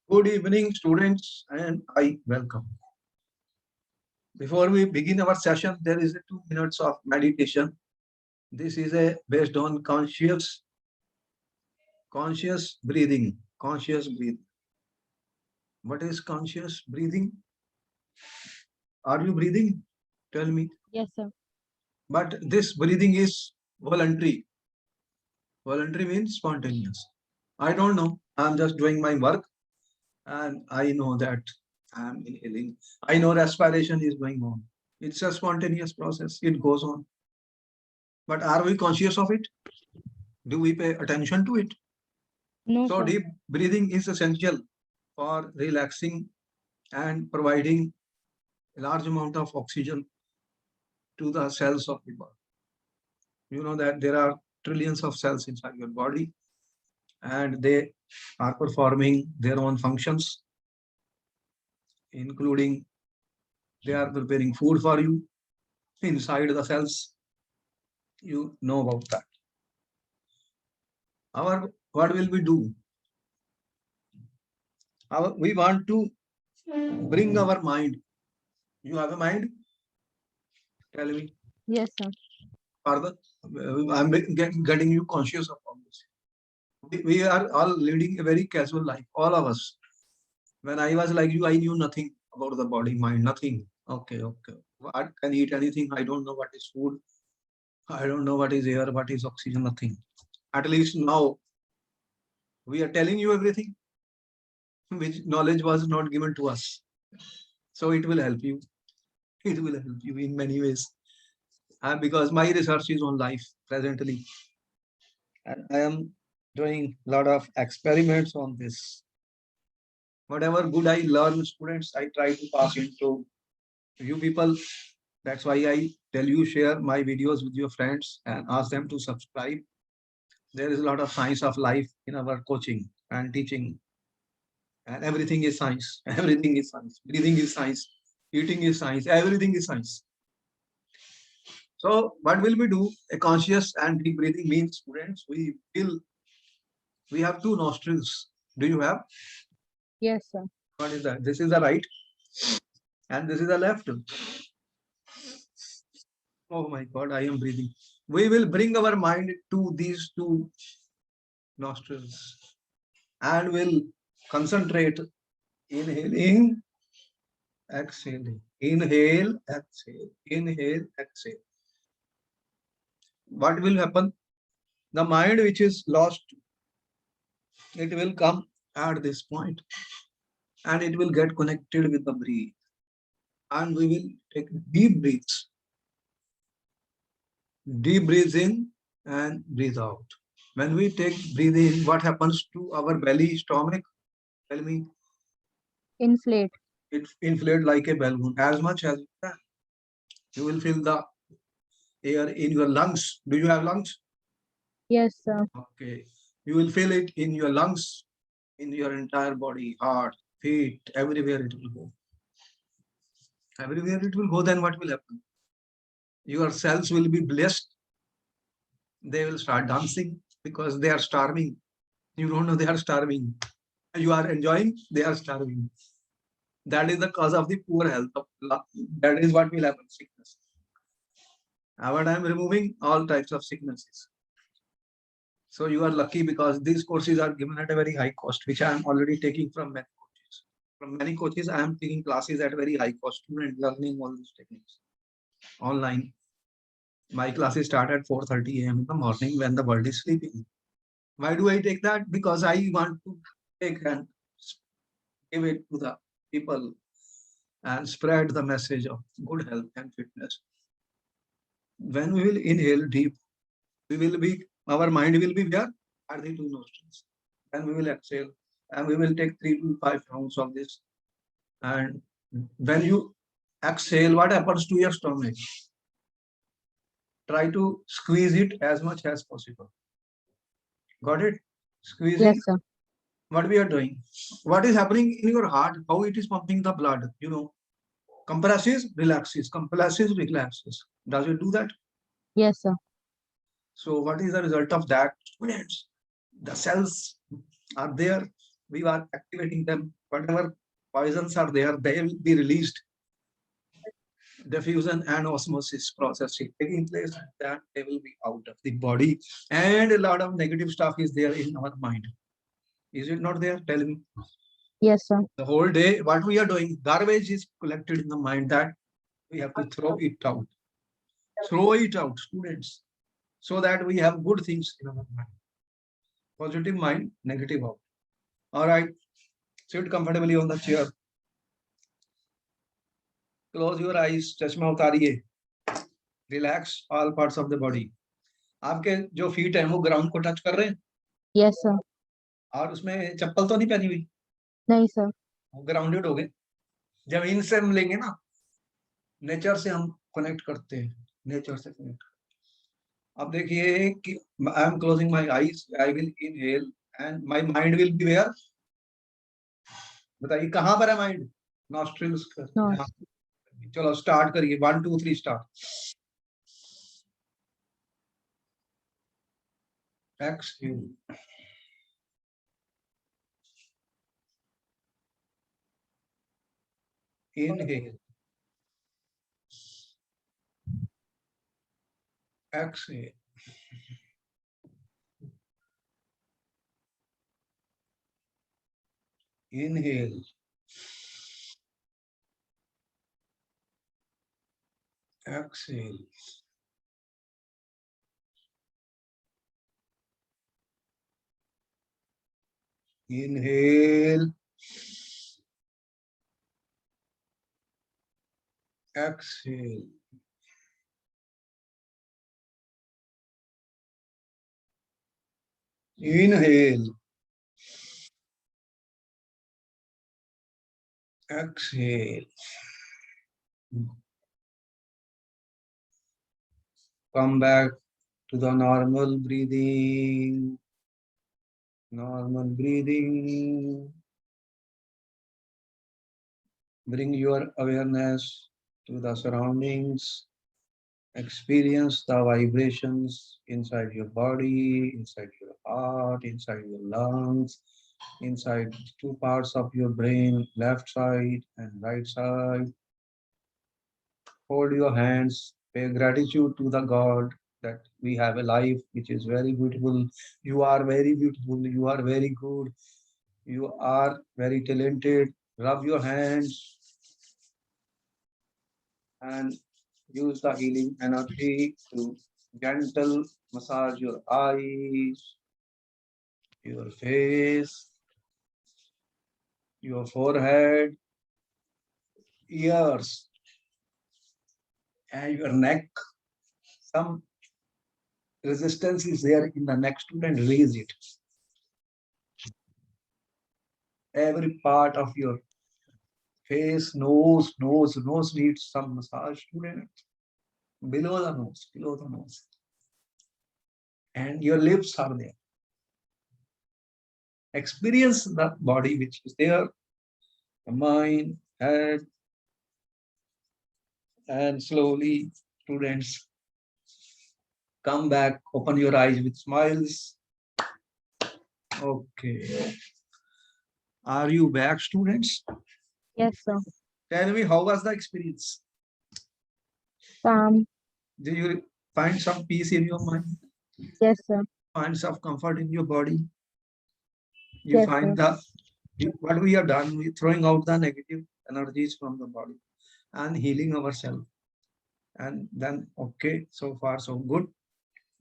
Good evening, students, and I welcome. Before we begin our session, there is a 2 minutes of meditation. This is a based on conscious breathing. Conscious breathing. What is conscious breathing? Are you breathing? Tell me. Yes, sir. But this breathing is voluntary. Voluntary means spontaneous. I don't know. I'm just doing my work, and I know that I'm inhaling. I know respiration is going on. It's a spontaneous process. It goes on. But are we conscious of it? Do we pay attention to it? No, So sir. deep breathing is essential for relaxing and providing a large amount of oxygen to the cells of the body. You know that there are trillions of cells inside your body and they are performing their own functions, including they are preparing food for you inside the cells. You know about that. What will we do? We want to bring our mind. You have a mind? Tell me. Yes, sir. Further, I'm getting you conscious of all this. We are all leading a very casual life, all of us. When I was like you, I knew nothing about the body, mind, nothing. Okay. I can eat anything. I don't know what is food. I don't know what is air, what is oxygen, nothing. At least now we are telling you everything, which knowledge was not given to us. So it will help you. It will help you in many ways. Because my research is on life presently. And I am doing a lot of experiments on this. Whatever good I learn, students, I try to pass it to you people. That's why I tell you, share my videos with your friends and ask them to subscribe. There is a lot of science of life in our coaching and teaching. And everything is science. Everything is science. Breathing is science. Eating is science. Everything is science. So what will we do? A conscious and deep breathing means, students, we have two nostrils. Do you have? Yes, sir. What is that? This is the right and this is the left. Oh my God, I am breathing. We will bring our mind to these two nostrils and will concentrate inhaling, exhaling, inhale, exhale, inhale, exhale. What will happen? The mind which is lost, it will come at this point and it will get connected with the breath. And we will take deep breaths. Deep breathe in and breathe out. When we take breathe in, what happens to our belly, stomach? Tell me. Inflate. It inflate like a balloon as much as you can. You will feel the air in your lungs. Do you have lungs? Yes, sir. Okay. You will feel it in your lungs, in your entire body, heart, feet, everywhere it will go. Everywhere it will go, then what will happen? Your cells will be blessed. They will start dancing because they are starving. You don't know they are starving. You are enjoying, they are starving. That is the cause of the poor health. That is what will happen, sickness. But I am removing all types of sicknesses. So you are lucky because these courses are given at a very high cost, which I am already taking from many coaches. From many coaches, I am taking classes at very high cost and learning all these techniques online. My classes start at 4:30 a.m. in the morning when the world is sleeping. Why do I take that? Because I want to take and give it to the people and spread the message of good health and fitness. When we will inhale deep, we will be, our mind will be where? At the two nostrils. And we will exhale and we will take 3 to 5 rounds of this. And when you exhale, what happens to your stomach? Try to squeeze it as much as possible. Got it? Squeezing. Yes, sir. What we are doing? What is happening in your heart? How it is pumping the blood? You know, compresses, relaxes, compresses, relaxes. Does it do that? Yes, sir. So what is the result of that? Students, the cells are there. We are activating them. Whatever poisons are there, they will be released. Diffusion and osmosis process is taking place, that they will be out of the body. And a lot of negative stuff is there in our mind. Is it not there? Tell me. Yes, sir. The whole day, what we are doing, garbage is collected in the mind, that we have to throw it out. Throw it out, students, so that we have good things in our mind. Positive mind, negative out. All right. Sit comfortably on the chair. Close your eyes. चश्मा उतारिए. Relax all parts of the body. आपके जो feet हैं वो ground को touch कर रहे हैं. Yes, sir. और उसमें चप्पल तो नहीं पहनी हुई. नहीं, sir. वो ग्राउंडेड हो गए. जमीन से हम लेंगे ना, नेचर से हम कनेक्ट करते हैं. नेचर से कनेक्ट. अब देखिए कि I am closing my eyes. I will inhale and my mind will be where. बताइए कहाँ पर है माइंड? नॉस्ट्रिल्स का. चलो स्टार्ट करिए. 1 2 3 start. Exhale. Inhale. Exhale. Inhale. Exhale. Inhale. Exhale. Inhale. Exhale. Come back to the normal breathing. Normal breathing. Bring your awareness to the surroundings. Experience the vibrations inside your body, inside your heart, inside your lungs, inside 2 parts of your brain, left side and right side. Hold your hands, pay gratitude to the God that we have a life which is very beautiful. You are very beautiful, you are very good, you are very talented. Rub your hands and use the healing energy to gentle massage your eyes, your face, your forehead, ears, and your neck. Some resistance is there in the neck, student, raise it. Every part of your face, nose needs some massage, student. Below the nose. And your lips are there. Experience the body which is there, the mind, head, and slowly, students, come back, open your eyes with smiles. Okay. Are you back, students? Yes, sir. Tell me, how was the experience? Calm. Did you find some peace in your mind? Yes, sir. Find some comfort in your body? You Yes, find sir. what we have done, we throwing out the negative energies from the body and healing ourselves. And then, okay, so far so good.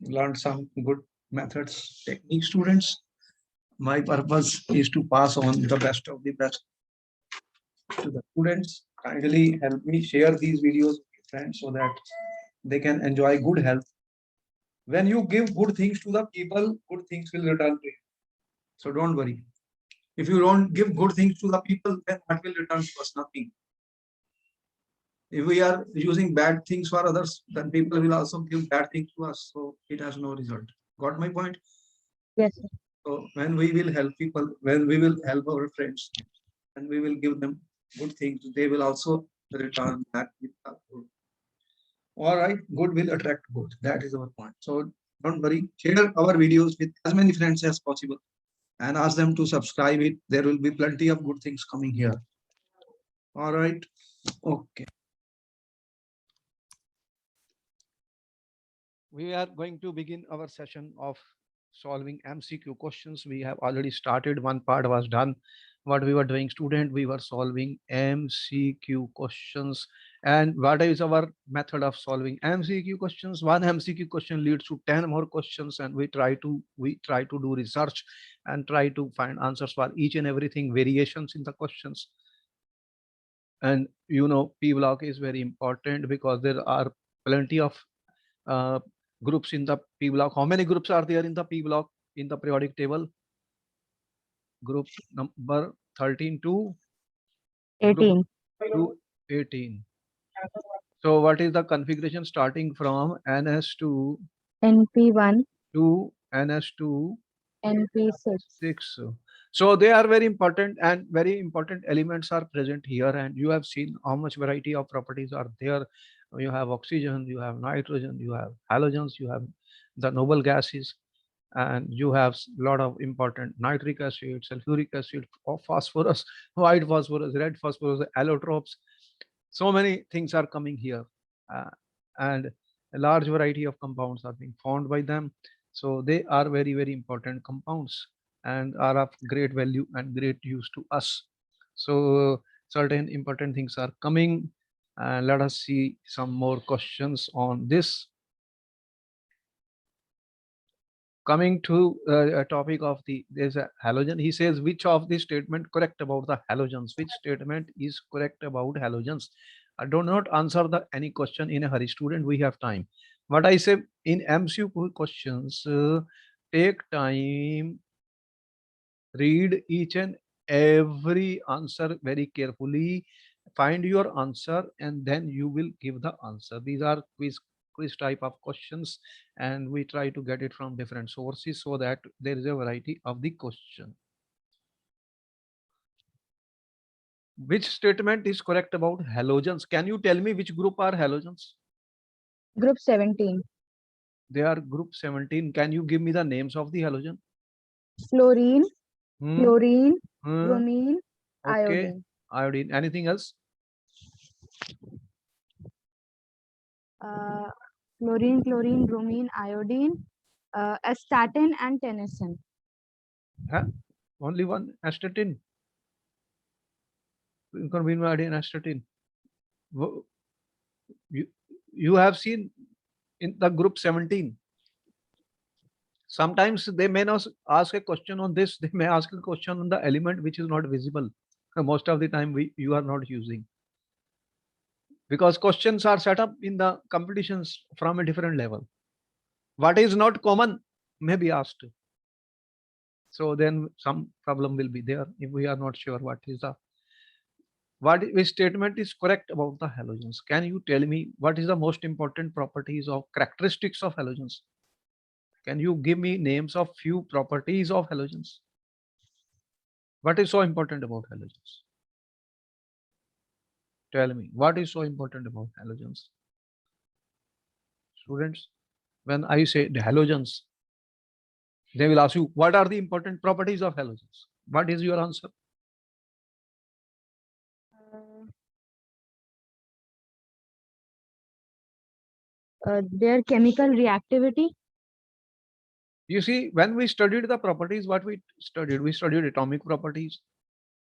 Learned some good methods, techniques, students. My purpose is to pass on the best of the best to the students. Kindly help me share these videos with your friends so that they can enjoy good health. When you give good things to the people, good things will return to you. So don't worry. If you don't give good things to the people, then what will return to us? Nothing. If we are using bad things for others, then people will also give bad things to us. So it has no result. Got my point? Yes, sir. So when we will help people, when we will help our friends, and we will give them good things, they will also return back with the good. All right, good will attract good. That is our point. So don't worry. Share our videos with as many friends as possible. and ask them to subscribe it. There will be plenty of good things coming here. All right. Okay. We are going to begin our session of solving MCQ questions. We have already started. One part was done. What we were doing, student, we were solving MCQ questions. And what is our method of solving MCQ questions? One MCQ question leads to 10 more questions, and we try to do research and try to find answers for each and everything, variations in the questions. And P block is very important because there are plenty of uh, groups in the P block. How many groups are there in the P block in the periodic table? Group number 13 to 18. to 18. So what is the configuration starting from NS2 NP1, to NS2 NP6. 6? So they are very important, and very important elements are present here, and you have seen how much variety of properties are there. You have oxygen, you have nitrogen, you have halogens, you have the noble gases, and you have a lot of important nitric acid, sulfuric acid, phosphorus, white phosphorus, red phosphorus, allotropes. So many things are coming here, and a large variety of compounds are being found by them. So they are very, very important compounds and are of great value and great use to us. So certain important things are coming, and let us see some more questions on this. Coming to a topic of there's a halogen. He says, which of the statement correct about the halogens? Which statement is correct about halogens? Do not answer any question in a hurry, student. We have time. What I say in MCQ questions, take time, read each and every answer very carefully, find your answer, and then you will give the answer. These are quiz type of questions, and we try to get it from different sources so that there is a variety of the question. Which statement is correct about halogens? Can you tell me which group are halogens? Group 17. They are group 17. Can you give me the names of the halogen? Fluorine, chlorine, Hmm. bromine, Okay. iodine. Iodine. Anything else? Fluorine, chlorine, bromine, iodine, astatine, and tennyson. Huh? Only one, astatine. Convene iodine, astatine. You have seen in the group 17. Sometimes they may not ask a question on this. They may ask a question on the element which is not visible. Most of the time you are not using, because questions are set up in the competitions from a different level. What is not common may be asked. So then some problem will be there if we are not sure what which statement is correct about the halogens. Can you tell me what is the most important properties of characteristics of halogens? Can you give me names of few properties of halogens? What is so important about halogens? Tell me, what is so important about halogens? Students, when I say the halogens, they will ask you, what are the important properties of halogens? What is your answer? Their chemical reactivity. You see, when we studied the properties, what we studied atomic properties,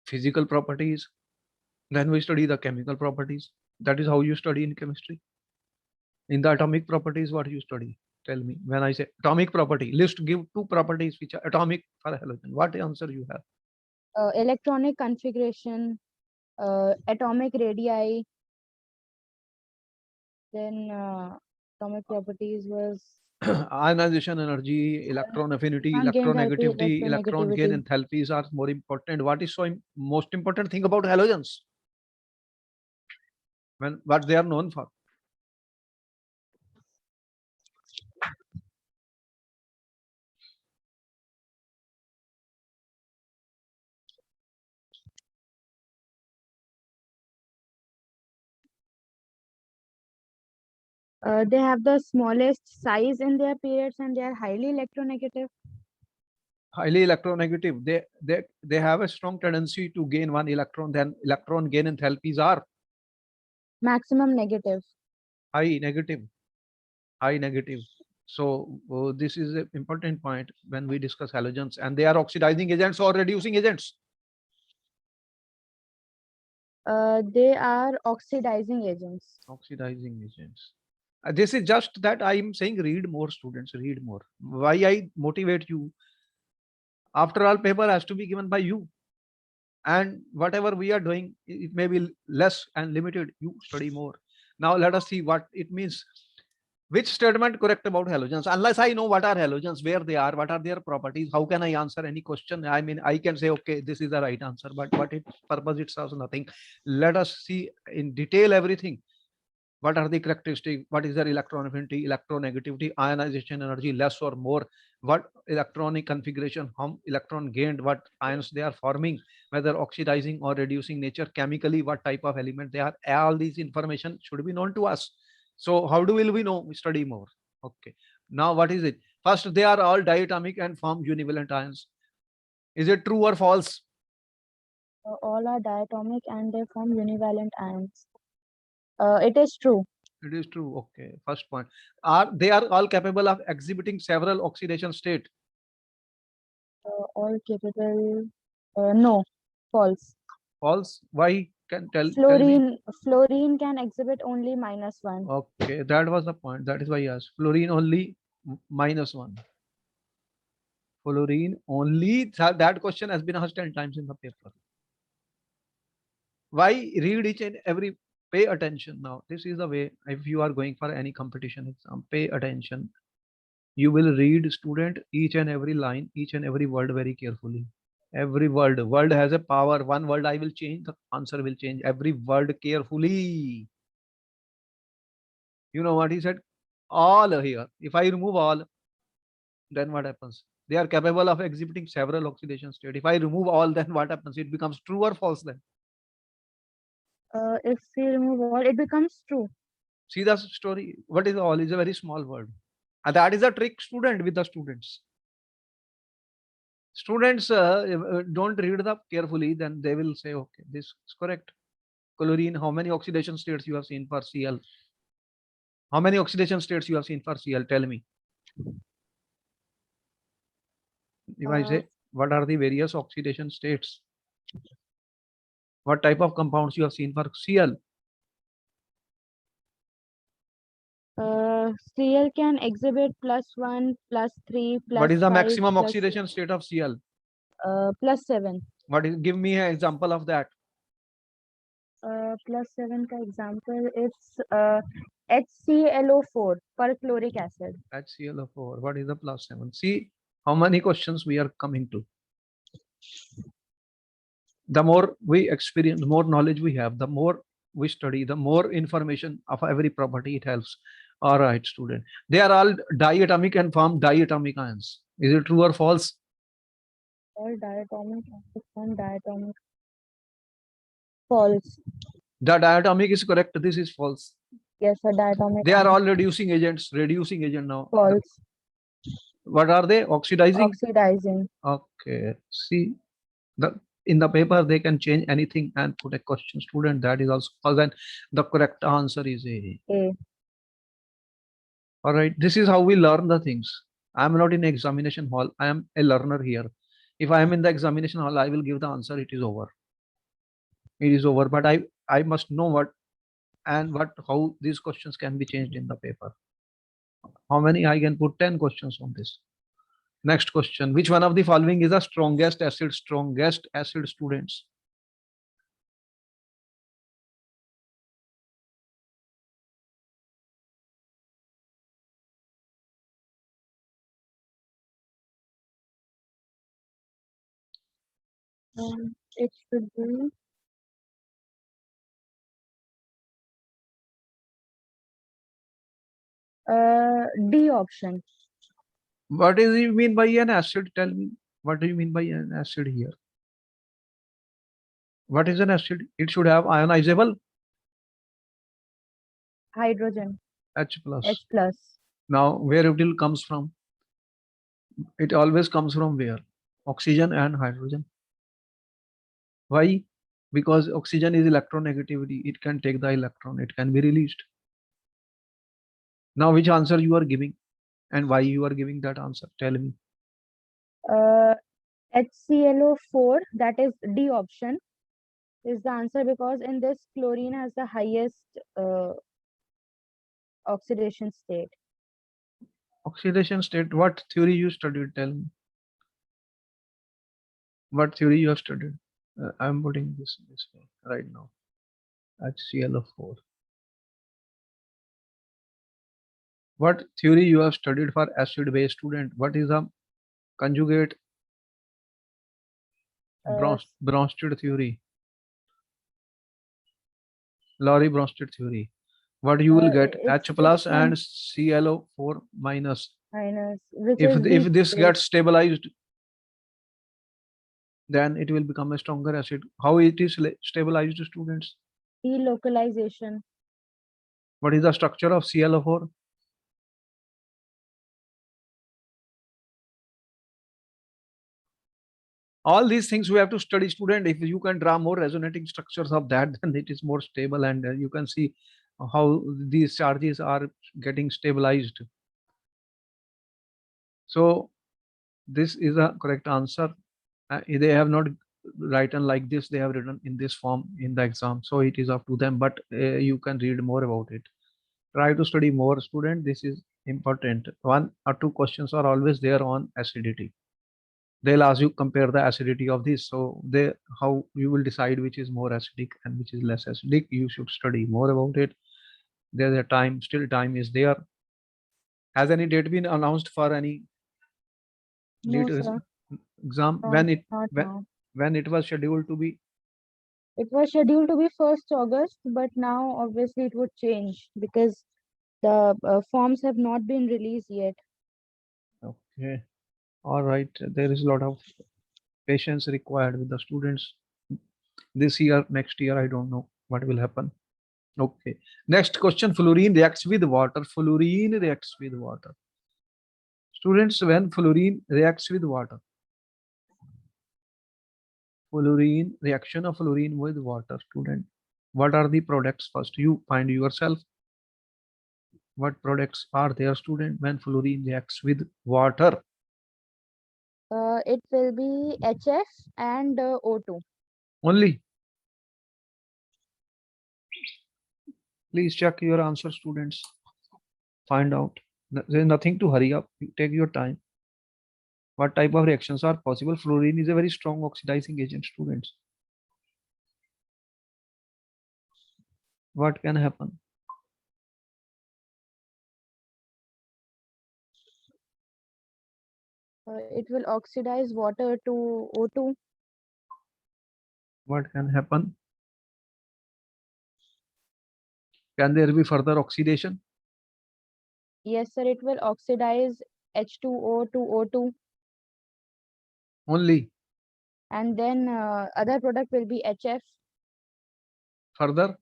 physical properties, then we study the chemical properties. That is how you study in chemistry. In the atomic properties, what you study? Tell me. When I say atomic property, give 2 properties which are atomic for halogen. What answer you have? Electronic configuration, atomic radii. Then atomic properties was Ionization energy, electron affinity, electronegativity, electron gain enthalpies are more important. What is most important thing about halogens? What they are known for? They have the smallest size in their periods and they are highly electronegative. highly electronegative. They have a strong tendency to gain one electron. Then electron gain enthalpies are maximum negative. high negative. High negative. So this is an important point when we discuss halogens, and they are oxidizing agents or reducing agents. They are oxidizing agents. Oxidizing agents. This is just that I'm saying read more, students, read more. Why I motivate you? After all, paper has to be given by you. And whatever we are doing, it may be less and limited. You study more. Now let us see what it means. Which statement correct about halogens? Unless I know what are halogens, where they are, what are their properties, how can I answer any question? I mean, I can say, okay, this is the right answer, but what it purpose it serves nothing. Let us see in detail everything. What are the characteristics? What is their electron affinity, electronegativity, ionization energy, less or more? What electronic configuration, how electron gained, what ions they are forming, whether oxidizing or reducing nature, chemically, what type of element they are. All these information should be known to us. So how will we know? We study more. Okay. Now what is it? First, they are all diatomic and form univalent ions. Is it true or false? All are diatomic and they form univalent ions. It is true. It is true. Okay. First point. Are they are all capable of exhibiting several oxidation state? All capable. No, false. False. Why? Can tell me. Fluorine can exhibit only -1. Okay, that was the point. That is why I asked. Fluorine only -1. Fluorine only. That question has been asked 10 times in the paper. Why? Read each and every. Pay attention now. This is the way. If you are going for any competition exam, pay attention. You will read, student, each and every line, each and every word very carefully. Every word has a power. One word I will change, the answer will change. Every word carefully. You know what he said? All here. If I remove all, then what happens? They are capable of exhibiting several oxidation states. If I remove all, then what happens? It becomes true or false then? If we remove all, it becomes true. See the story. What is all? Is a very small word. And that is a trick, student, with the students. Students don't read the carefully, then they will say, okay, this is correct. Chlorine, how many oxidation states you have seen for Cl? How many oxidation states you have seen for Cl? Tell me. If I say, what are the various oxidation states? What type of compounds you have seen for Cl? Cl can exhibit +1, +3, What is the +5, maximum oxidation state of Cl? +7. What is? Give me an example of that. +7 का example, it's HClO4 perchloric acid. HClO4. What is the +7? See how many questions we are coming to. The more we experience, the more knowledge we have, the more we study, the more information of every property it helps. All right, student. They are all diatomic and form diatomic ions. Is it true or false? All diatomic acids and diatomic. False. The diatomic is correct. This is false. Yes, a diatomic. They are all reducing agents. Reducing agent now. False. What are they? Oxidizing. Oxidizing. Okay. See, in the paper they can change anything and put a question, student. That is also false. Then the correct answer is A. A. All right. This is how we learn the things. I am not in examination hall. I am a learner here. If I am in the examination hall, I will give the answer. It is over. It is over. But I must know what and how these questions can be changed in the paper. How many? I can put 10 questions on this. Next question. Which one of the following is the strongest acid? Strongest acid, students. It should be D option. What do you mean by an acid? Tell me. What do you mean by an acid here? What is an acid? It should have ionizable Hydrogen. H plus. H plus. Now, where it will comes from? It always comes from where? Oxygen and hydrogen. Why? Because oxygen is electronegativity. It can take the electron. It can be released. Now, which answer you are giving and why you are giving that answer? Tell me. HClO4, that is D option, is the answer because in this chlorine has the highest oxidation state. Oxidation state. What theory you studied? Tell me. What theory you have studied? I'm putting this way right now. HClO4. What theory you have studied for acid base student? What is a conjugate Uh, Bronsted theory? Laurie Bronsted theory. What you will get H it's plus from and ClO4 minus. minus, which If is if weak this base. gets stabilized, then it will become a stronger acid. How it is stabilized, students? Delocalization. What is the structure of ClO4? All these things we have to study, student. If you can draw more resonating structures of that, then it is more stable, and you can see how these charges are getting stabilized. So this is a correct answer. They have not written like this, they have written in this form in the exam, so it is up to them, but you can read more about it. Try to study more, student. This is important. One or two questions are always there on acidity. They'll ask you compare the acidity of this, so they how you will decide which is more acidic and which is less acidic. You should study more about it. There's a time, still time is there. Has any date been announced for any No, later sir. exam? Not now. When it was scheduled to be? It was scheduled to be 1st August, but now obviously it would change because the forms have not been released yet. Okay, all right. There is a lot of patience required with the students this year. Next year, I don't know what will happen. Okay, next question. Fluorine reacts with water. Fluorine reacts with water. Students, when fluorine reacts with water, fluorine reaction of fluorine with water, student, what are the products? First you find yourself. What products are there, student, when fluorine reacts with water? It will be HF and O2. Only. Please check your answer, students. Find out. There's nothing to hurry up. Take your time. What type of reactions are possible? Fluorine is a very strong oxidizing agent, students. What can happen? It will oxidize water to O2. What can happen? Can there be further oxidation? Yes, sir. It will oxidize H2O to O2, Only. and then other product will be HF. Further?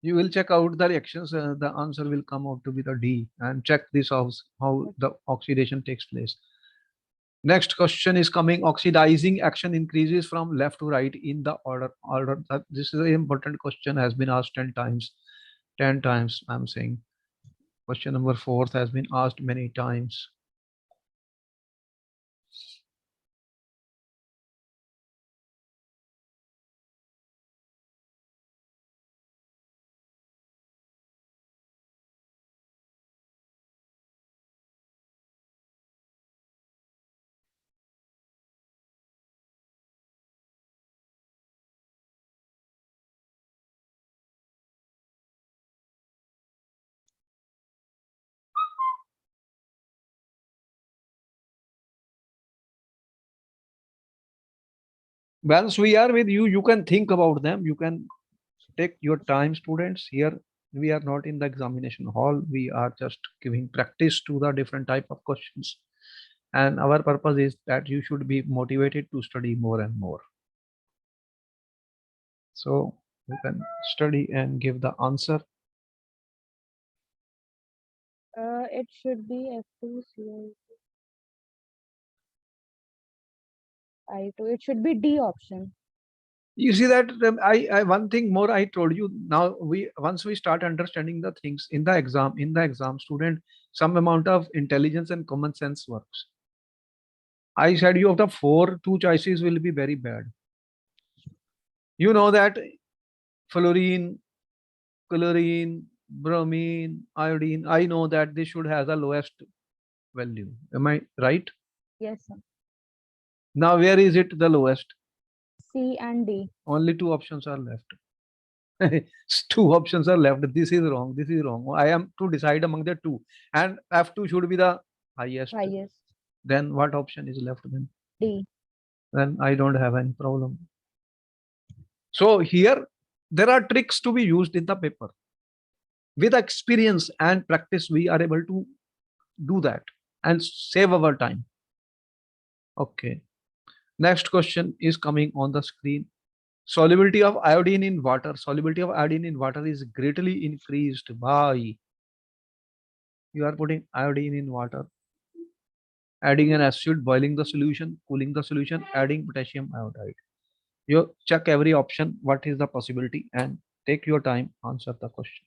You will check out the reactions. The answer will come out to be the D, and check this out how the oxidation takes place. Next question is coming. Oxidizing action increases from left to right in the order. This is an important question, has been asked 10 times. 10 times, I'm saying. Question number 4 has been asked many times. Once we are with you, you can think about them. You can take your time, students. Here we are not in the examination hall. We are just giving practice to the different type of questions. And our purpose is that you should be motivated to study more and more. So you can study and give the answer. It should be F2Cl I2. It should be D option. You see that I one thing more I told you. Now we once we start understanding the things in the exam student, some amount of intelligence and common sense works. I said you of the four, two choices will be very bad. You know that fluorine, chlorine, bromine, iodine. I know that they should have the lowest value. Am I right? Yes, sir. Now where is it the lowest? C and D. Only two options are left. Two options are left. This is wrong. This is wrong. I am to decide among the two, and F2 should be the highest. Highest. Then what option is left then? D. Then I don't have any problem. So here there are tricks to be used in the paper. With experience and practice, we are able to do that and save our time. Okay. Next question is coming on the screen. Solubility of iodine in water. Solubility of iodine in water is greatly increased by, you are putting iodine in water, adding an acid, boiling the solution, cooling the solution, adding potassium iodide. You check every option, what is the possibility, and take your time, answer the question.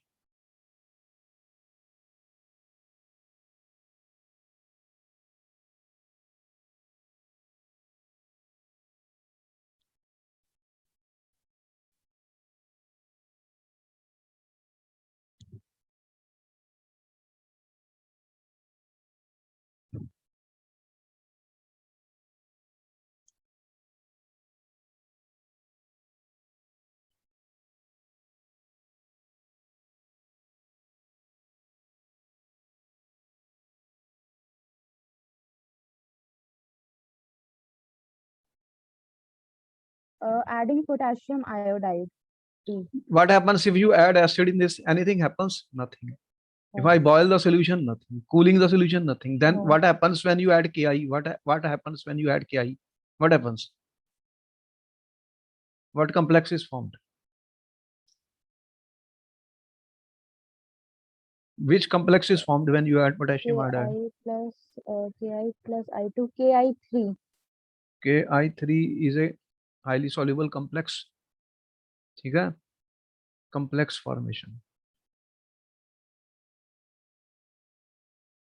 Adding potassium iodide. D. What happens if you add acid in this? Anything happens? Nothing. If I boil the solution, nothing. Cooling the solution, nothing. Then No. what happens when you add Ki? What happens when you add Ki? What happens? What complex is formed? Which complex is formed when you add potassium iodide? Ki plus I2, Ki3. Ki3 is a highly soluble complex. ठीक है? Complex formation.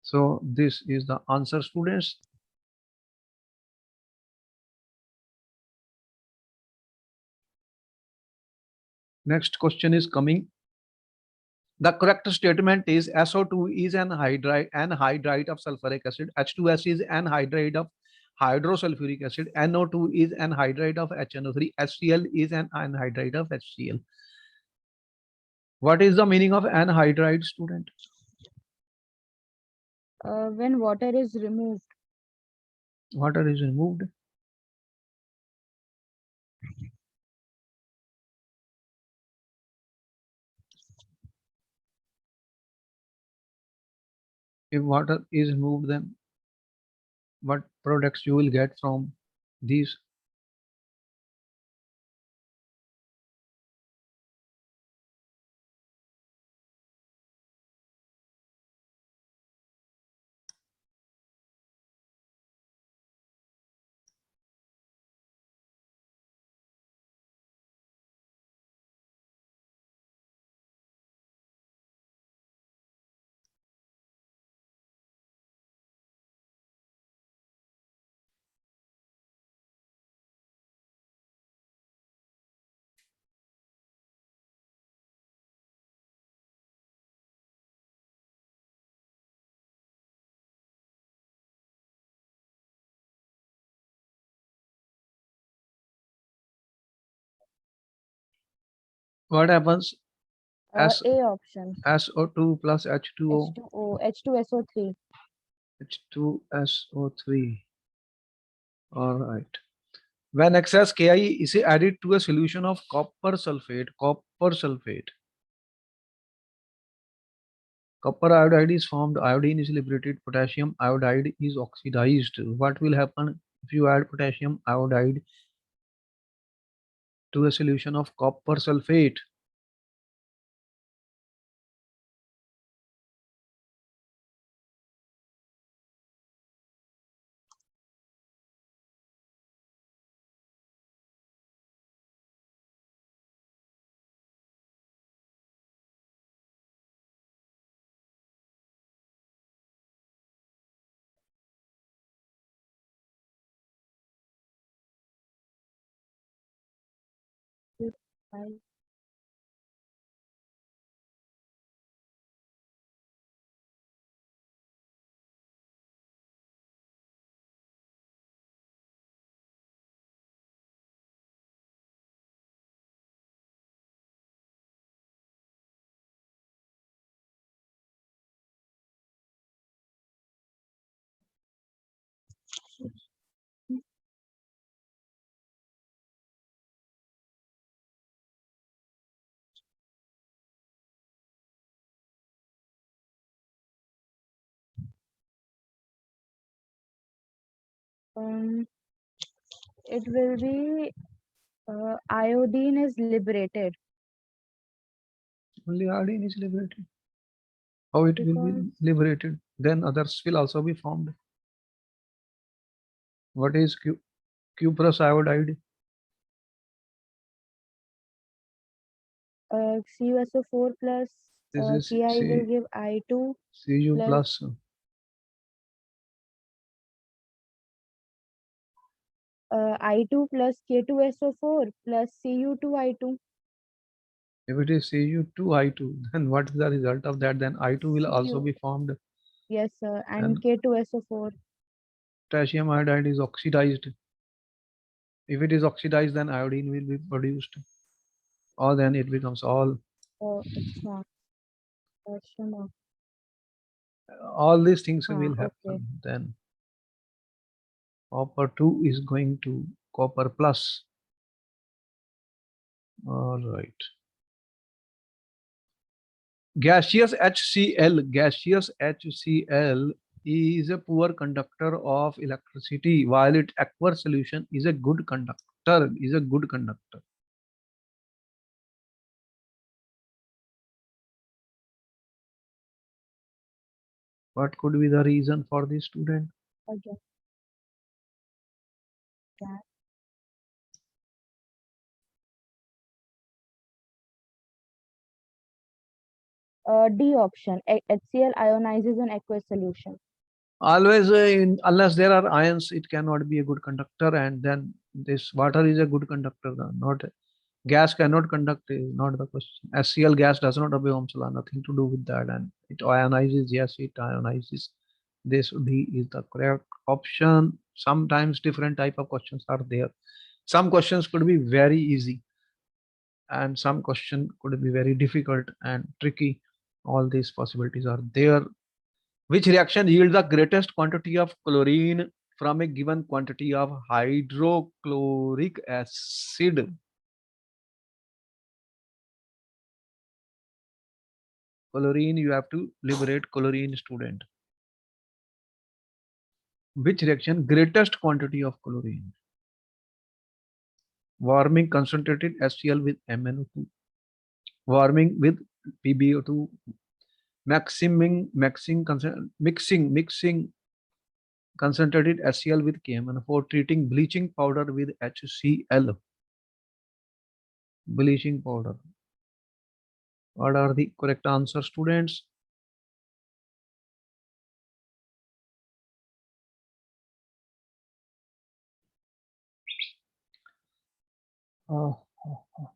So this is the answer, students. Next question is coming. The correct statement is SO2 is an anhydride of sulfuric acid. H2S is anhydride of hydrosulfuric acid. NO2 is anhydride of HNO3. HCl is an anhydride of HCl. What is the meaning of anhydride, student? When water is removed. Water is removed. If water is removed, then what products you will get from these? What happens? A option. SO2 plus H2O. H2O, H2SO3. H2SO3. All right. When excess Ki is added to a solution of copper sulfate, copper iodide is formed, iodine is liberated, potassium iodide is oxidized. What will happen if you add potassium iodide to a solution of copper sulfate? I um it will be iodine is liberated Only iodine is liberated. How it will be because liberated? Then others will also be formed. What is cuprous iodide? CuSO4 plus This is Ki will give I2 Cu plus plus. I2 plus K2SO4 plus Cu2I2. If it is Cu2I2, then what is the result of that? Then I2 will also Cu. be formed, Yes, sir. and And K2SO4. potassium iodide is oxidized. If it is oxidized, then iodine will be produced, or then it becomes all. अच्छा potassium. All these things हाँ, will okay. happen. Then copper 2 is going to copper plus. All right. Gaseous HCl is a poor conductor of electricity, while its aqueous solution is a good conductor. What could be the reason for this, student? Again, gas. D option. HCl ionizes an aqueous solution. Always, unless there are ions, it cannot be a good conductor. And then this water is a good conductor. Not gas cannot conduct. Is not the question. HCl gas does not obey Ohm's law. Nothing to do with that. And it ionizes. Yes, it ionizes. This D is the correct option. Sometimes different type of questions are there. Some questions could be very easy, and some question could be very difficult and tricky. All these possibilities are there. Which reaction yields the greatest quantity of chlorine from a given quantity of hydrochloric acid? Chlorine, you have to liberate chlorine, student. Which reaction greatest quantity of chlorine? Warming concentrated HCl with MnO2. Warming with PbO2. Mixing concentrated HCl with KMnO4. Treating bleaching powder with HCl. Bleaching powder. What are the correct answers, students? Oh, oh, oh.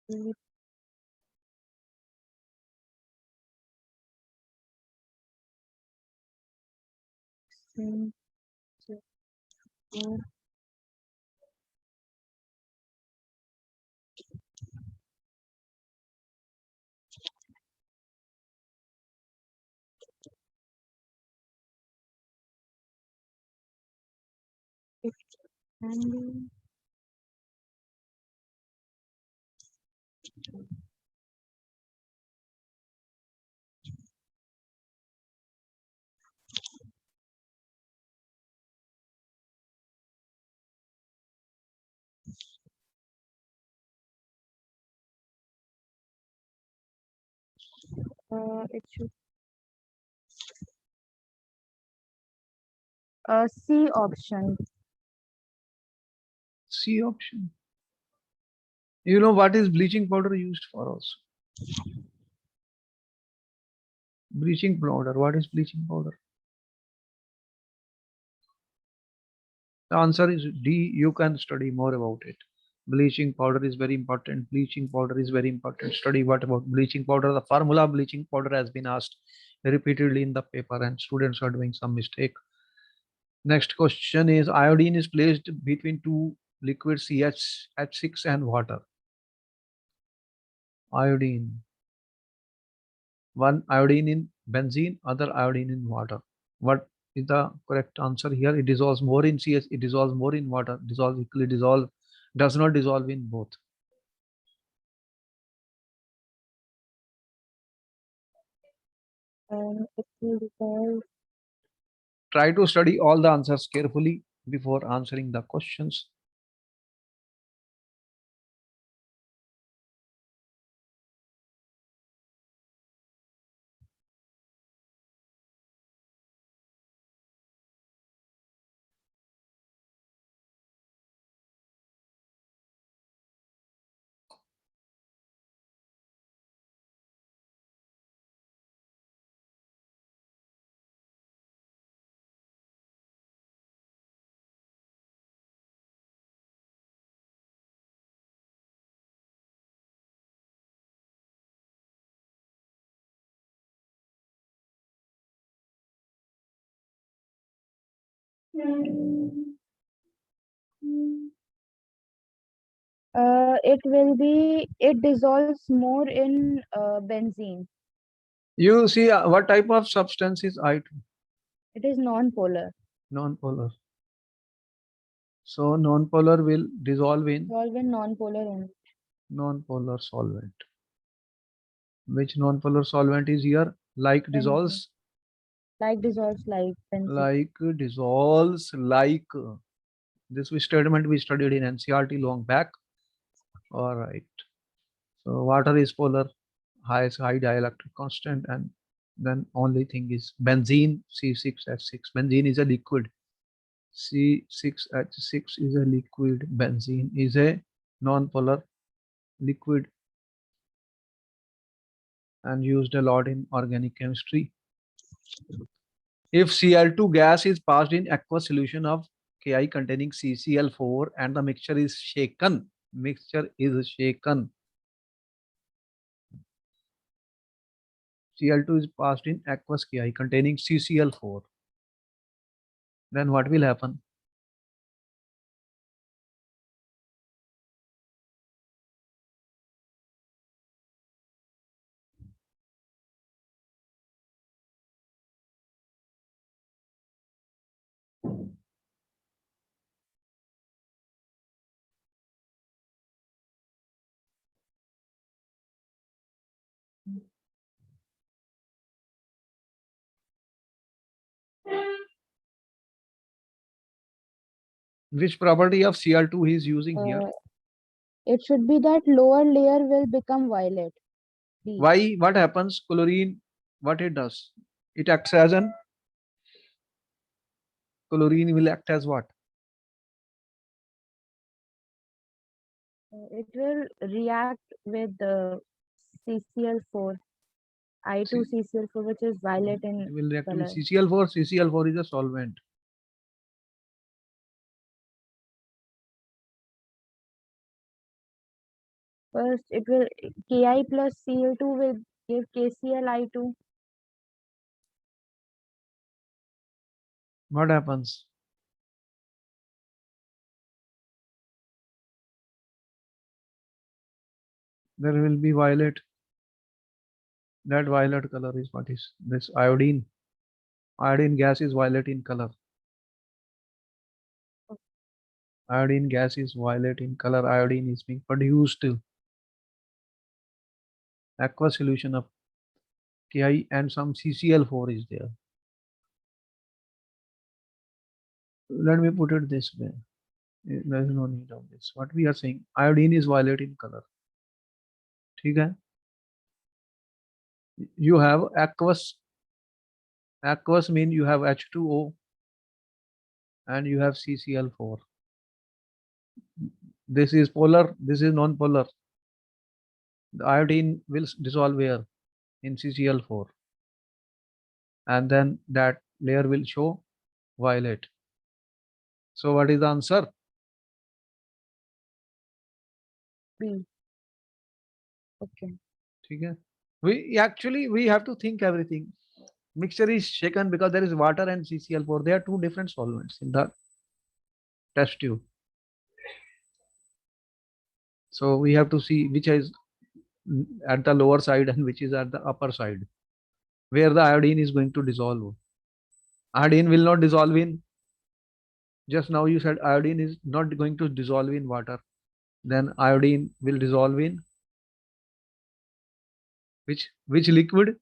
Mm, mm, mm, it can be. It should. C option. C option. You know what is bleaching powder used for also? Bleaching powder. What is bleaching powder? The answer is D. You can study more about it. Bleaching powder is very important. Bleaching powder is very important. Study what about bleaching powder. The formula of bleaching powder has been asked repeatedly in the paper and students are doing some mistake. Next question is iodine is placed between two liquids H6 and water. Iodine. One iodine in benzene, other iodine in water. What is the correct answer here? It dissolves more in CH, it dissolves more in water, dissolves equally, dissolve, does not dissolve in both. It will dissolve. Try to study all the answers carefully before answering the questions. It dissolves more in benzene. You see what type of substance is I2? It is non-polar. Non-polar. So non-polar will dissolve in Dissolve in non-polar only. non-polar solvent. Which non-polar solvent is here? Like Benzene. dissolves, Like dissolves like benzene. like dissolves, like this statement we studied in NCERT long back. All right. So water is polar, high dielectric constant, and then only thing is benzene C6H6. Benzene is a liquid. C6H6 is a liquid. Benzene is a non-polar liquid and used a lot in organic chemistry. If Cl2 gas is passed in aqueous solution of Ki containing CCl4 and the mixture is shaken, Cl2 is passed in aqueous Ki containing CCl4, then what will happen? Which property of Cl2 he is using here? It should be that lower layer will become violet. D. Why? What happens? Chlorine, what it does? It acts as an chlorine will act as what? It will react with the CCl4, I2 CCl4, which is violet It in will react with color. CCl4. CCl4 is a solvent. First, it will Ki plus Cl2 will give KClI2. What happens? There will be violet. That violet color is what is this iodine. Iodine gas is violet in color. Iodine gas is violet in color. Iodine is being produced. Aqueous solution of Ki and some CCl4 is there. Let me put it this way. There is no need of this. What we are saying, iodine is violet in color. ठीक है? You have aqueous. Aqueous mean you have H2O and you have CCl4. This is polar, this is non-polar. The iodine will dissolve here in CCl4, and then that layer will show violet. So what is the answer? B. Okay. Okay. We have to think everything. Mixture is shaken because there is water and CCl4. They are two different solvents in the test tube. So we have to see which is at the lower side and which is at the upper side, where the iodine is going to dissolve. Iodine will not dissolve in, just now you said iodine is not going to dissolve in water. Then iodine will dissolve in which liquid?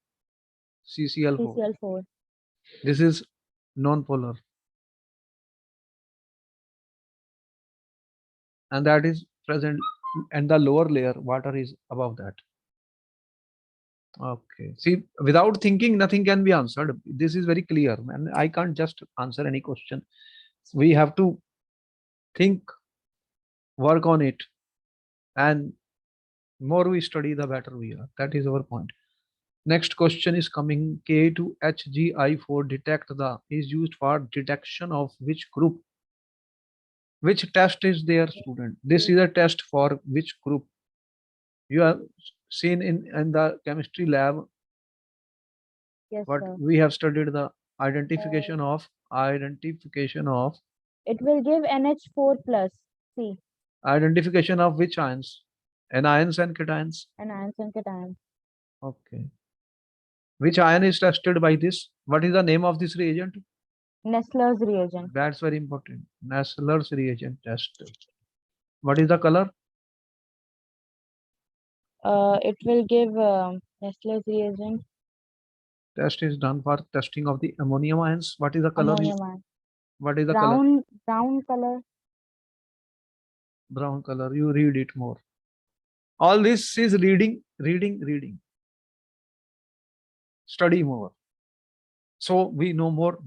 CCl4. CCl4. This is non-polar, and that is present, and the lower layer water is above that. Okay. See, without thinking, nothing can be answered. This is very clear, and I can't just answer any question. We have to think, work on it, and more we study, the better we are. That is our point. Next question is coming. K2HGI4 detect the is used for detection of which group? Which test is there, student? This is a test for which group? You have seen in the chemistry lab Yes, what sir. we have studied, the identification of It will give NH4 plus C, identification of which ions? Anions and cations. anions and cations. Okay. Which ion is tested by this? What is the name of this reagent? Nessler's reagent. That's very important. Nessler's reagent test. What is the color? It will give Nessler's reagent Test is done for testing of the ammonium ions. What is the color? ammonium ion. What is the color? Brown color. Brown color. You read it more. All this is reading. Study more. So we know more.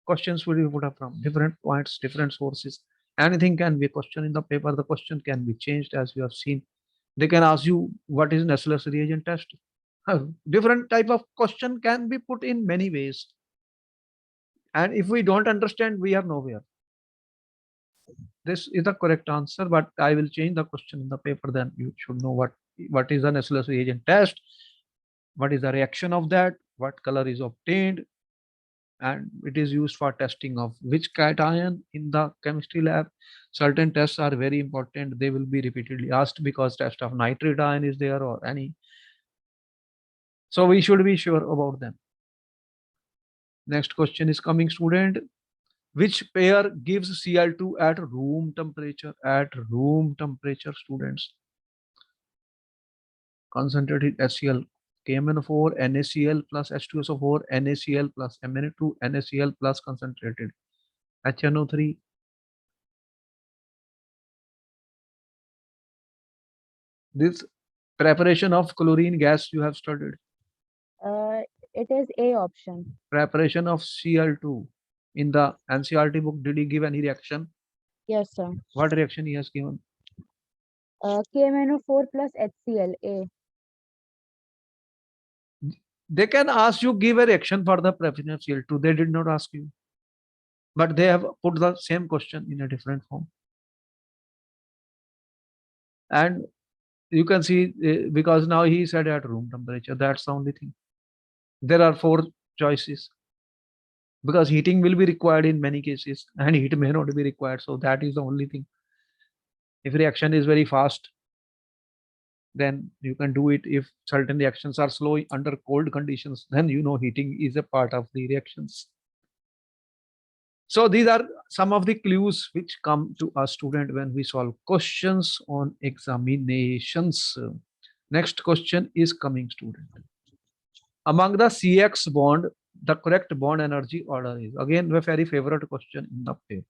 Questions will be put up from different points, different sources. Anything can be a question in the paper. The question can be changed, as you have seen. They can ask you what is Nessler's reagent test. Different type of question can be put in many ways. And if we don't understand, we are nowhere. This is the correct answer, but I will change the question in the paper. Then you should know what is the Nessler's reagent test, what is the reaction of that, what color is obtained, and it is used for testing of which cation in the chemistry lab. Certain tests are very important. They will be repeatedly asked because test of nitrate ion is there or any. So we should be sure about them. Next question is coming, student. Which pair gives Cl2 at room temperature? At room temperature, students. Concentrated HCl, KMnO4, NaCl plus H2SO4, NaCl plus Mn2, NaCl plus concentrated HNO3. This preparation of chlorine gas you have studied. It is A option. Preparation of Cl2 in the NCERT book. Did he give any reaction? Yes, sir. What reaction he has given? KMnO4 plus HCl, A. They can ask you give a reaction for the preparation of Cl2. They did not ask you, but they have put the same question in a different form. And you can see because now he said at room temperature. That's the only thing. There are 4 choices because heating will be required in many cases and heat may not be required. So that is the only thing. If reaction is very fast, then you can do it. If certain reactions are slow under cold conditions, then heating is a part of the reactions. So these are some of the clues which come to a student when we solve questions on examinations. Next question is coming, student. Among the CX bond, the correct bond energy order is, again, a very favorite question in the paper.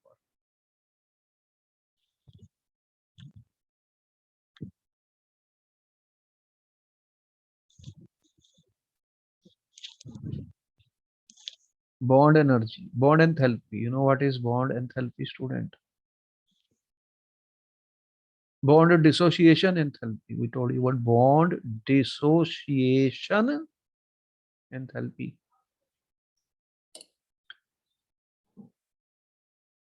Bond energy, bond enthalpy. You know what is bond enthalpy, student? Bond dissociation enthalpy. We told you what bond dissociation enthalpy.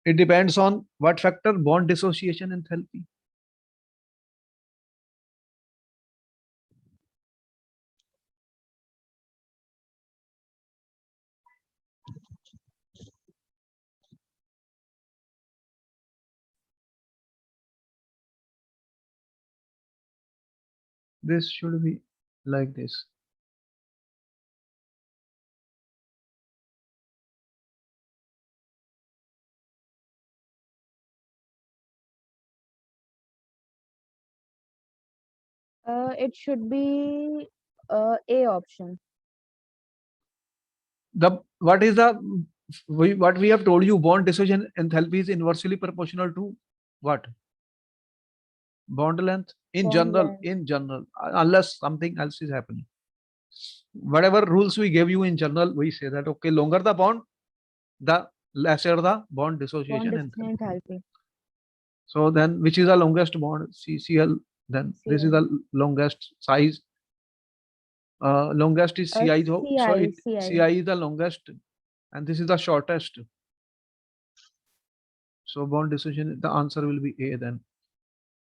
It depends on what factor? Bond dissociation enthalpy. This should be like this. It should be A option. What we have told you, bond dissociation enthalpy is inversely proportional to what? Bond length in Bond general, unless something else is happening. Whatever rules we gave you in general, we say that okay, longer the bond, the lesser the bond dissociation Bond enthalpy. enthalpy. So then, which is the longest bond? CCl. Then this is Cl. the longest size. Longest is CI. So CI is the longest, and this is the shortest. So bond dissociation, the answer will be A then.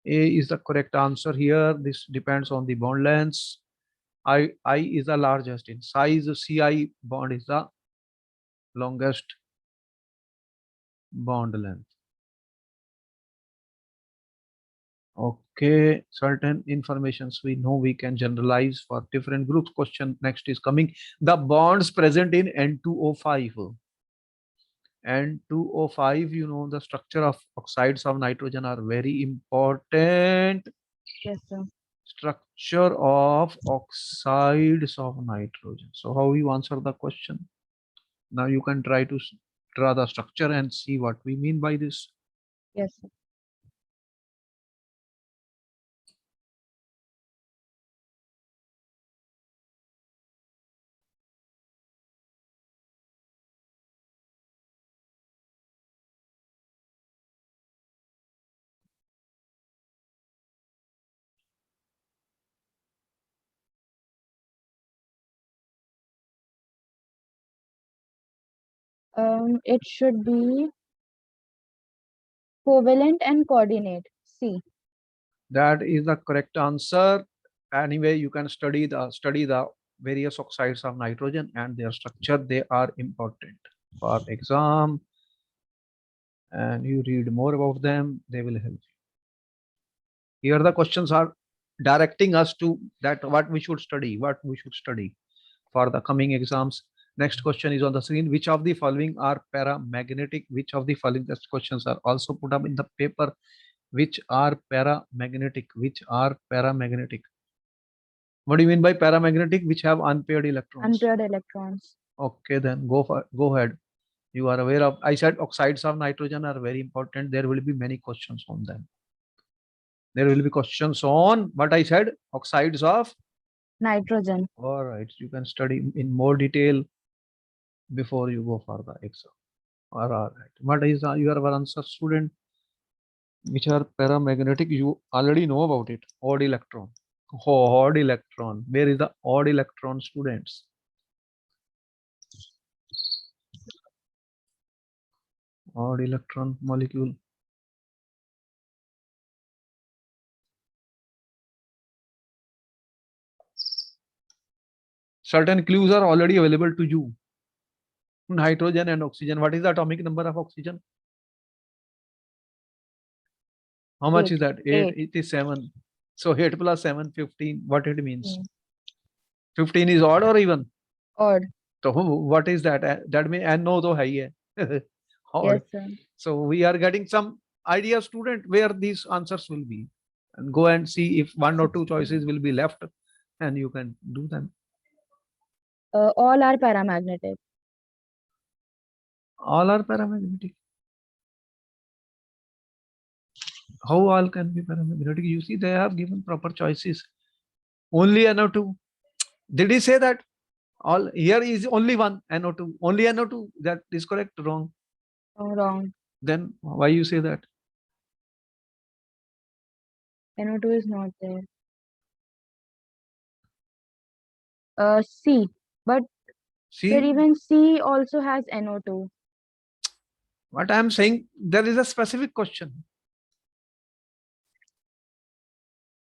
A is the correct answer here. This depends on the bond lengths. I is the largest in size. CI bond is the longest bond length. Okay, certain informations we know we can generalize for different groups. Question next is coming. The bonds present in N2O5. N2O5, you know, the structure of oxides of nitrogen are very important. Yes, sir. Structure of oxides of nitrogen. So how you answer the question? Now you can try to draw the structure and see what we mean by this. Yes, sir. It should be covalent and coordinate. C. That is the correct answer. Anyway, you can study the various oxides of nitrogen and their structure. They are important for exam, and you read more about them. They will help you. Here the questions are directing us to that what we should study for the coming exams. Next question is on the screen. Which of the following are paramagnetic? Which of the following questions are also put up in the paper? Which are paramagnetic? Which are paramagnetic? What do you mean by paramagnetic? Which have unpaired electrons. Unpaired electrons. Okay, then go ahead. You are aware of, I said oxides of nitrogen are very important. There will be many questions on them. There will be questions on what I said, oxides of Nitrogen. all right. You can study in more detail before you go for the exam. All right. What is your answer, student? Which are paramagnetic? You already know about it. Odd electron. Odd electron. Where is the odd electron, students? Odd electron molecule. Certain clues are already available to you. Nitrogen and oxygen. What is the atomic number of oxygen? How much is that? 8. It is 7. So 8 plus 7, 15. What it means? 15 is odd or even? Odd. So what is that? That means NO though hai hai. Yes, sir. So we are getting some idea, student, where these answers will be. And go and see if one or two choices will be left and you can do them. All are paramagnetic. All are paramagnetic. How all can be paramagnetic? You see, they have given proper choices. Only NO2. Did he say that? All here is only one NO2. Only NO2. That is correct. Wrong. Oh, wrong. Then why you say that? NO2 is not there. C, but See even C also has NO2. what I am saying? There is a specific question.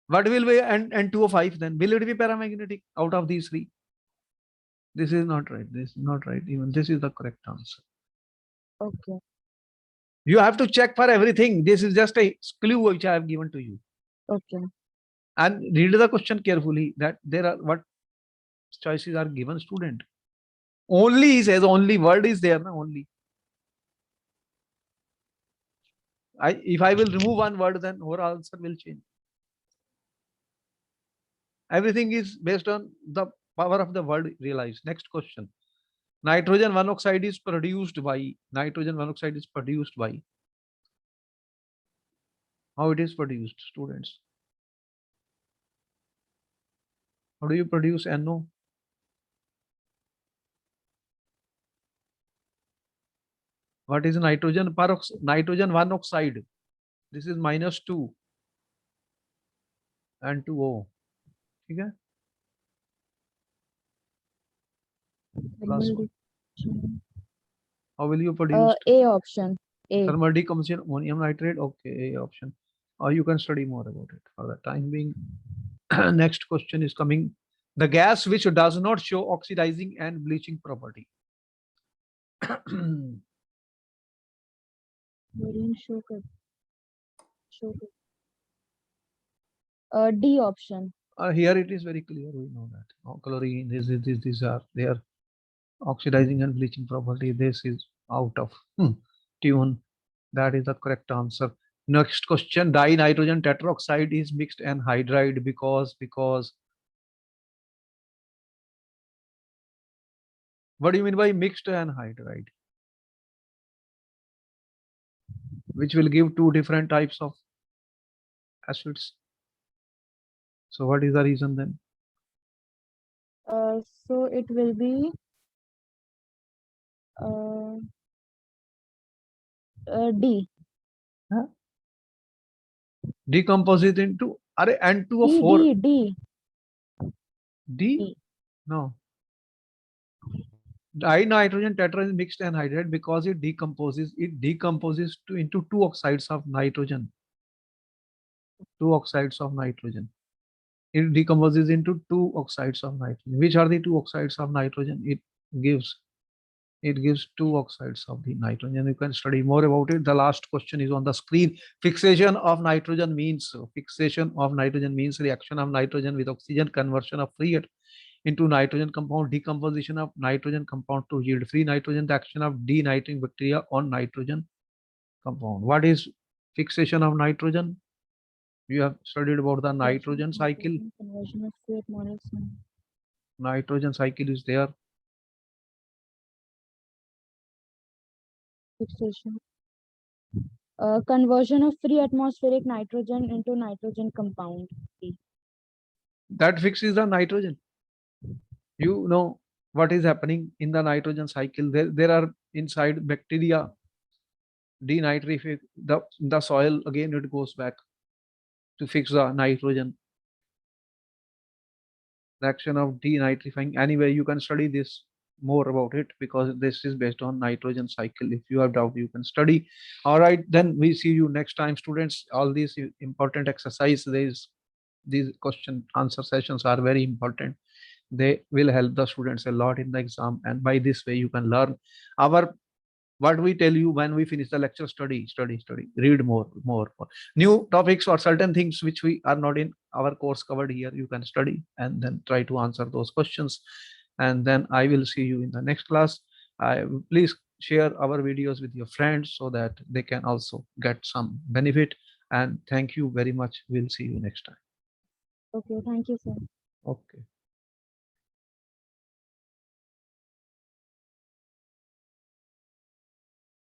What will be N2O5 then? Will it be paramagnetic out of these three? This is not right. This is not right. Even this is the correct answer. Okay. You have to check for everything. This is just a clue which I have given to you. Okay. And read the question carefully, that there are what choices are given student. Only he says, only word is there, no? Only. If I will remove one word, then overall answer will change. Everything is based on the power of the word realized. Next question. Nitrogen monoxide is produced by, nitrogen monoxide is produced by. How it is produced, students? How do you produce NO? What is nitrogen peroxide? Nitrogen monoxide. This is -2 and 2O. Okay? Last one. Thermal How will you produce? A option. A. Thermal decomposition ammonium nitrate. Okay, A option. Or you can study more about it for the time being. Next question is coming. The gas which does not show oxidizing and bleaching property. Chlorine sugar. Sugar. D option. Here it is very clear. We know that. Oh, chlorine, these are their oxidizing and bleaching property. This is out of tune. That is the correct answer. Next question. Dinitrogen tetroxide is mixed anhydride because what do you mean by mixed anhydride? Which will give two different types of acids. So what is the reason then? So it will be D. Huh? Decompose it into D. N2O4. D. D? D. No. Dinitrogen tetra is mixed anhydride because it decomposes into two oxides of nitrogen. Two oxides of nitrogen. It decomposes into two oxides of nitrogen. Which are the two oxides of nitrogen? It gives two oxides of the nitrogen. You can study more about it. The last question is on the screen. Fixation of nitrogen means reaction of nitrogen with oxygen, conversion of free into nitrogen compound, decomposition of nitrogen compound to yield free nitrogen, the action of denitring bacteria on nitrogen compound. What is fixation of nitrogen? You have studied about the nitrogen cycle. Conversion of free monoxide. Nitrogen cycle is there. Fixation. Conversion of free atmospheric nitrogen into nitrogen compound. That fixes the nitrogen. You know what is happening in the nitrogen cycle. There are inside bacteria denitrify the soil, again it goes back to fix the nitrogen. The action of denitrifying. Anyway, you can study this more about it because this is based on nitrogen cycle. If you have doubt, you can study. All right, then we see you next time, students. All these important exercise, these question answer sessions are very important. They will help the students a lot in the exam, and by this way you can learn our what we tell you when we finish the lecture. Study, read more new topics or certain things which we are not in our course covered here. You can study and then try to answer those questions, and then I will see you in the next class. Please share our videos with your friends so that they can also get some benefit, and thank you very much. We'll see you next time. Okay, thank you, sir. Okay.